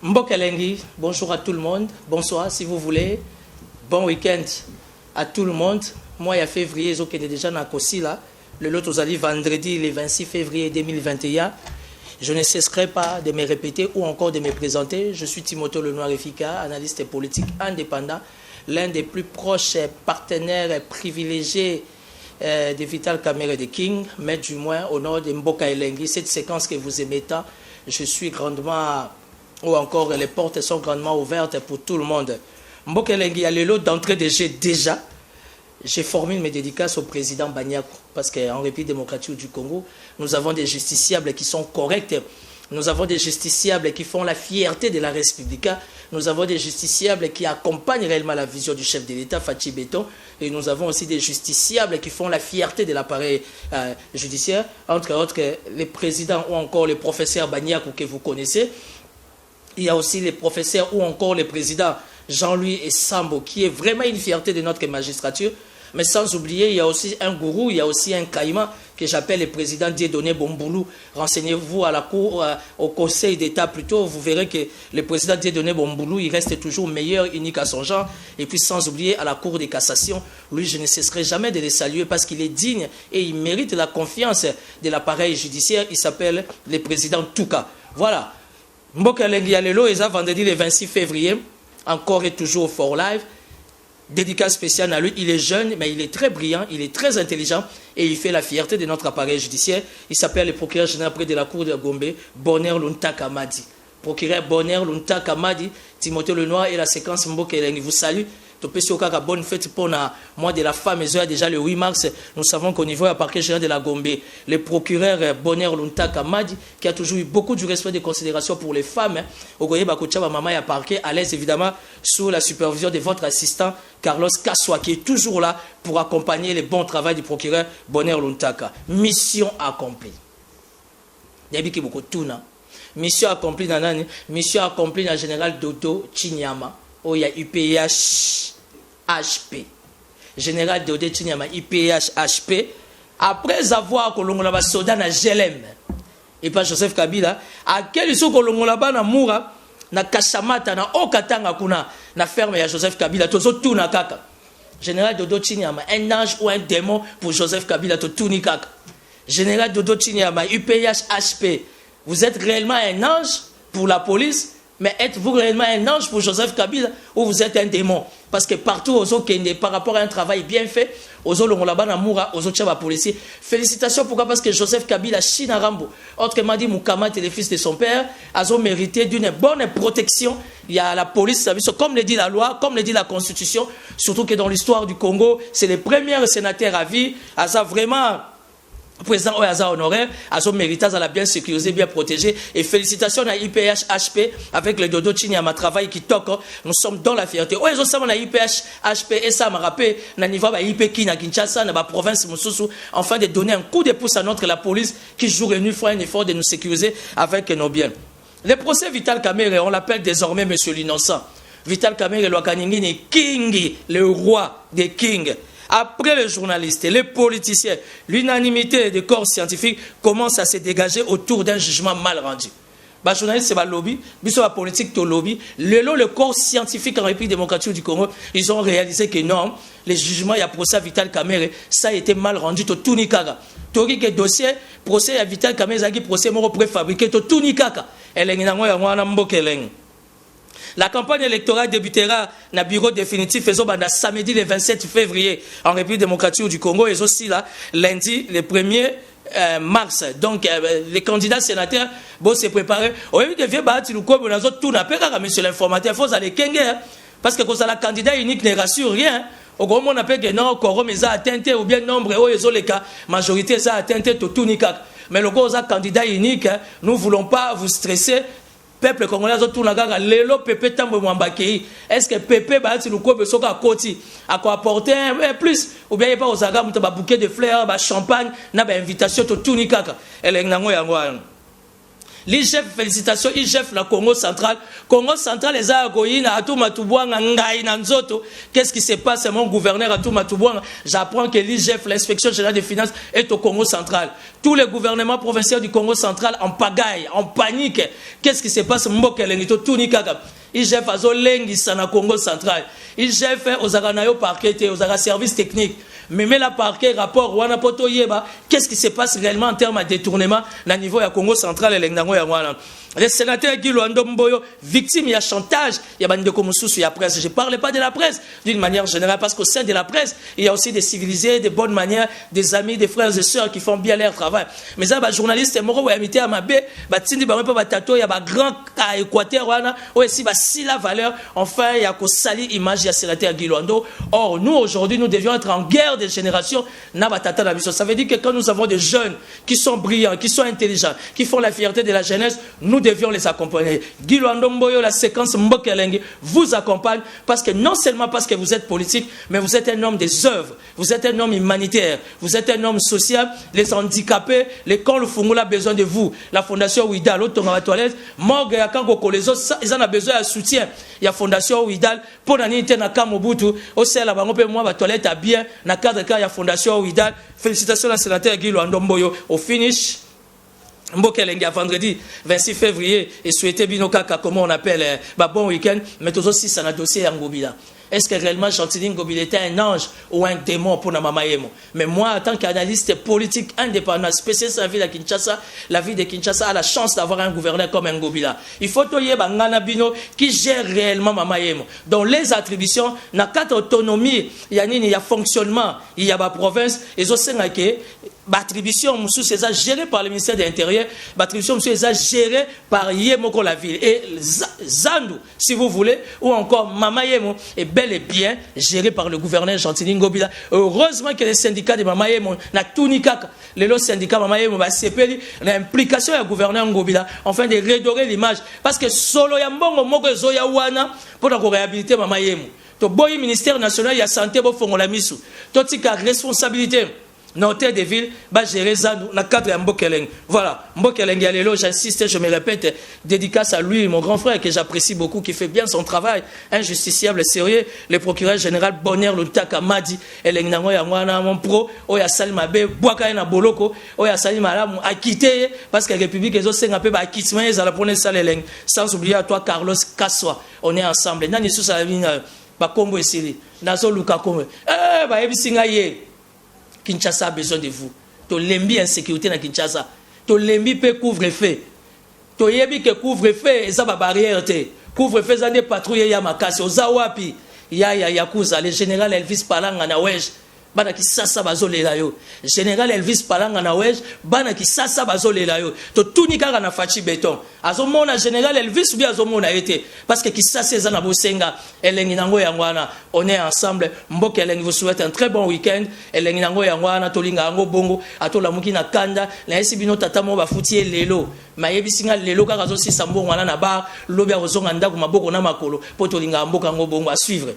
Mbokelengi, bonjour à tout le monde, bonsoir si vous voulez, bon week-end à tout le monde. Moi, il y a février, je suis déjà dans Kossi là, le lot aux vendredi, le 26 février 2021. Je ne cesserai pas de me répéter ou encore de me présenter. Je suis Timothée Lenoir-Efika, analyste politique indépendant, l'un des plus proches partenaires privilégiés de Vital Kamerhe et de King, mais du moins au nord de Mbokelengi. Cette séquence que vous aimez tant, je suis grandement, ou encore les portes sont grandement ouvertes pour tout le monde. Mbokelengi, à l'eau d'entrée de jeu déjà, j'ai formulé mes dédicaces au président Baniakou, parce qu'en République démocratique du Congo, nous avons des justiciables qui sont corrects, nous avons des justiciables qui font la fierté de la République, nous avons des justiciables qui accompagnent réellement la vision du chef de l'État, Fachi Beton, et nous avons aussi des justiciables qui font la fierté de l'appareil judiciaire, entre autres les présidents ou encore le professeur Baniakou que vous connaissez. Il y a aussi les professeurs ou encore le président Jean-Louis Sambo, qui est vraiment une fierté de notre magistrature. Mais sans oublier, il y a aussi un gourou, il y a aussi un caïman que j'appelle le président Dieudonné Bomboulou. Renseignez-vous à la cour, au conseil d'État plutôt, vous verrez que le président Dieudonné Bomboulou, il reste toujours meilleur, unique à son genre. Et puis sans oublier à la cour de cassation, lui, je ne cesserai jamais de le saluer parce qu'il est digne et il mérite la confiance de l'appareil judiciaire. Il s'appelle le président Touka. Voilà. Mbokelengi Alelo, et ça vendredi le 26 février, encore et toujours for live. Dédicace spéciale à lui. Il est jeune, mais il est très brillant, il est très intelligent et il fait la fierté de notre appareil judiciaire. Il s'appelle le procureur général près de la cour de Gombe, Bonheur Luntaka Madi. Procureur Bonheur Luntaka Madi, Timothée Lenoir et la séquence Mbokelengi vous salue. Bonne fête pour le mois de la femme, et déjà le 8 mars, nous savons qu'au niveau du parquet général de la Gombe, le procureur Bonheur Luntaka Madi, qui a toujours eu beaucoup de respect et de considération pour les femmes, Ogoye Bakocha, maman a parquet, à l'aise évidemment sous la supervision de votre assistant Carlos Kassoua, qui est toujours là pour accompagner le bon travail du procureur Bonheur Luntaka. Mission accomplie. Yabiki beaucoup tout na. Mission accomplie dans l'année. Mission accomplie dans le général Dodo Chinyama. Oh, il y a UPH HP. Général Dodo Chinyama, UPH HP. Après avoir colonné la soldat na GLM. Et pas Joseph Kabila. À quel issue colonné là-bas na Moura, na Kashamata, na Okatanga kuna, na ferme ya Joseph Kabila. Tozo tout na kaka. Général Dodo Chinyama, un ange ou un démon pour Joseph Kabila, to tout ni kaka. Général Dodo Chinyama, UPH HP. Vous êtes réellement un ange pour la police? Mais êtes-vous réellement un ange pour Joseph Kabila ou vous êtes un démon? Parce que partout aux autres, par rapport à un travail bien fait, aux autres, aux autres policiers. Félicitations, pourquoi? Parce que Joseph Kabila, China Rambo, autrement dit, Moukamat et les fils de son père, ont mérité d'une bonne protection. Il y a la police, comme le dit la loi, comme le dit la Constitution, surtout que dans l'histoire du Congo, c'est les premiers sénateurs à vie, vraiment. Président Oyaza honoraire, à son méritage, à la bien sécurisé, bien protégé. Et félicitations à IPH HP avec le Dodo Chinyama travail qui toque. Nous sommes dans la fierté. Oyazo Sama IPH HP et ça m'a rappelé, na niveau IP qui na Kinshasa, na province Moussousou, enfin de donner un coup de pouce à la police qui jour et nuit fait un effort de nous sécuriser avec nos biens. Le procès Vital Kamerhe, on l'appelle désormais Monsieur l'Innocent. Vital Kamerhe, le King, le roi des kings. Après les journalistes et les politiciens, l'unanimité des corps scientifiques commence à se dégager autour d'un jugement mal rendu. Les journalistes, c'est le lobby, la politique, c'est le lobby. Le corps scientifique en République démocratique du Congo, ils ont réalisé que non, les jugements, il y a procès Vital Kamerhe, ça a été mal rendu, tout ni kaka. Tori que dossier, procès à Vital Kamerhe, ça a procès préfabriqué, tout ni kaka. La campagne électorale débutera dans le bureau définitif samedi le 27 février en République démocratique du Congo et aussi là, lundi le 1er mars. Donc les candidats sénateurs vont se préparer. Monsieur l'informateur, il faut aller Kenge parce que quand la candidat unique ne rassure rien. Au gros, on appelle que non, Korom est atteint ou bien nombre, majorité est atteinte tout nikak. Mais le gros candidat unique, nous ne voulons pas vous stresser. Peuple congolais tout nagaga lelo pepe tambo mwambaki. Est-ce que pepe ba ti luko soka koti a quoi apporter plus ou bien pas aux aga muta ba bouquet de fleurs ba champagne na ba invitation to tout ni kaka. L'IGF, félicitations, IGF, la Congo central. Congo central, les Agoïna, Atou Matouboua, Ngaï, Nanzoto. Qu'est-ce qui se passe, mon gouverneur Atou Matouboua? J'apprends que l'IGF, l'inspection générale des finances, est au Congo central. Tous les gouvernements provinciaux du Congo central en pagaille, en panique. Qu'est-ce qui se passe, Mbokelengito, Tunikaka? IGF, Azolengi, Sana Congo central. IGF, aux Aranayo parquet, aux Ara services techniques. Mais la parquet, rapport, Wana Poto Yeba, qu'est-ce qui se passe réellement en termes de détournement au niveau du Congo central et l'Engango Yangwana? Le sénateur Guy Luando Mboyo, victime, il y a chantage, il y a Bandeko Moussous, il y a presse. Je ne parle pas de la presse d'une manière générale, parce qu'au sein de la presse, il y a aussi des civilisés, des bonnes manières, des amis, des frères et sœurs qui font bien leur travail. Mais ça, les journalistes, Moro, ils ont à ma baie, il y a un grand Équateur, aussi, si la valeur, enfin, il y a qu'au sali image, il y a sénateur Guy Luando. Or, nous, aujourd'hui, nous devions être en guerre des générations. Ça veut dire que quand nous avons des jeunes qui sont brillants, qui sont intelligents, qui font la fierté de la jeunesse, nous devions les accompagner. Guy Luando Mboyo, la séquence Mbokelenge vous accompagne parce que non seulement parce que vous êtes politique, mais vous êtes un homme des œuvres, vous êtes un homme humanitaire, vous êtes un homme social. Les handicapés, l'école Fungula a besoin de vous. La fondation Ouidal, l'automobile toilette, Morgue et Akango, les autres, ils en ont besoin de soutien. Il y a fondation Ouidal, pour l'année, na Kamobutu, au sein de la banque, moi, la toilette a bien, na cadre, il y a fondation Ouidal. Félicitations à la sénateur Guy Luando Mboyo. Au finish, Mbokelenge à vendredi 26 février et souhaiter Binokaka, comment on appelle, bon week-end, mais aussi ça n'a dossier à Ngobila. Est-ce que réellement Chantilly Ngobila était un ange ou un démon pour Namamayemo? Mais moi, en tant qu'analyste politique indépendant, spécialiste de la ville de Kinshasa, la ville de Kinshasa a la chance d'avoir un gouverneur comme Ngobila. Il faut que Ngana Bino qui gère réellement Mamayemo. Dans les attributions, il y a 4 autonomies, il y a fonctionnement, il y a la province, et aussi l'attribution, c'est géré par le ministère de l'Intérieur, l'attribution, c'est géré par Yemoko la ville. Et Zandu, si vous voulez, ou encore Mamayemo, est bel et bien géré par le gouverneur Chantilly Ngobila. Heureusement que les syndicats de Mamayemo, na Tunikaka, les syndicats Mamayemo, l'implication du gouverneur Ngobila, enfin de redorer l'image. Parce que solo Yambongo Moko Zoya Wana, pour réhabiliter Mamayemo. To boy ministère national, il y a santé, bo fongo la misu. To tika responsabilité. Notaire de ville, va gérer ça dans le cadre de Mbokeleng. Voilà, Mbokeleng, j'insiste, je me répète, dédicace à lui, mon grand frère, que j'apprécie beaucoup, qui fait bien son travail, injusticiable, sérieux, le procureur général Bonner, Luntaka Madi, Elengnango Yangwana, mon pro, Oya Salmabe, Boaka na Boloko, Oya Salimala, a quitté, parce que la République est aussi un peu à quitter, ils allaient prendre ça, sans oublier à toi, Carlos Kassoa, on est ensemble. Nani sous sa ligne, Bakombo et Sili, Nazo Luka Kombo, Ebisingaye. Kinshasa a besoin de vous. To lembi insécurité na Kinshasa. To lembi pe couvre-feu. To yebi que couvre-feu eza ba barrière te. Couvre-feu za des patrouilles ya makasi ozawapi. Ya yakuza le général Elvis Palanga na wej. Bana ki sasa bazolela yo. Général Elvis Palanga na wej, bana ki sasa bazolela yo. To tunika na fachi béton. Azomona général Elvis ou bien azomona été parce que ki sasa eza na bosenga elengi nango yangwana. On est ensemble. Mbokeleng vous souhaite un très bon week-end. Elengi nango yangwana tolinga ngo bongo atola muki na kanda na esi bino tata mo bafutie lelo. Mayebi singa lelo kaka zo si sambo ngwana na bar lobia ozonga ndako maboko na makolo po tolinga mboka ngo bongo à suivre.